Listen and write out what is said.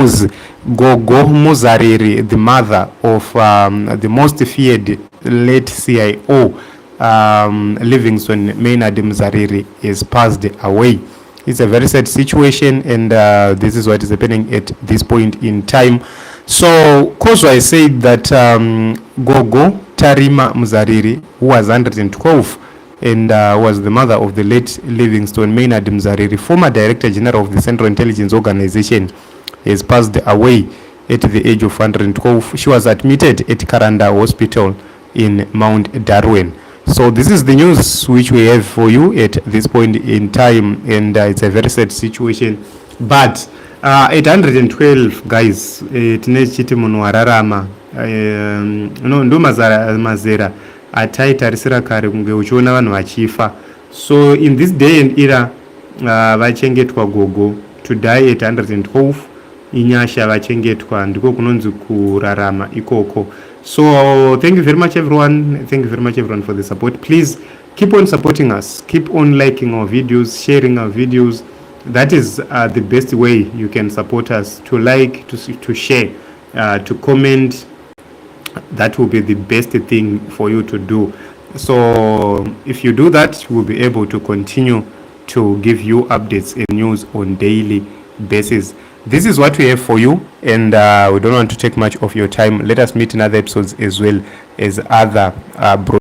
GOGO MUZARIRI, the mother of the most feared late CIO, Livingston Maynard Muzariri, is passed away. It's a very sad situation, and this is what is happening at this point in time. So, cause I said that GOGO Tarima Muzariri, who was 112 and was the mother of the late Livingston Maynard Muzariri, former Director General of the Central Intelligence Organization, has passed away at the age of 112. She was admitted at Karanda Hospital in Mount Darwin. So this is the news which we have for you at this point in time, and it's a very sad situation. But at 112, guys, tine chiti munhu wararama ndo mazera ataitarisira kare kunge uchiona vanhu vachifa. So in this day and era vachengetwa GOGO to die at 112 inyasha vachengetwa, ndiko kunonzi kurarama ikoko. So thank you very much everyone, thank you very much everyone for the support. Please keep on supporting us, keep on liking our videos, sharing our videos. That is the best way you can support us. To like, to share, to comment, that will be the best thing for you to do. So if you do that, we'll be able to continue to give you updates and news on daily basis. This is what we have for you, and we don't want to take much of your time. Let us meet in other episodes as well as other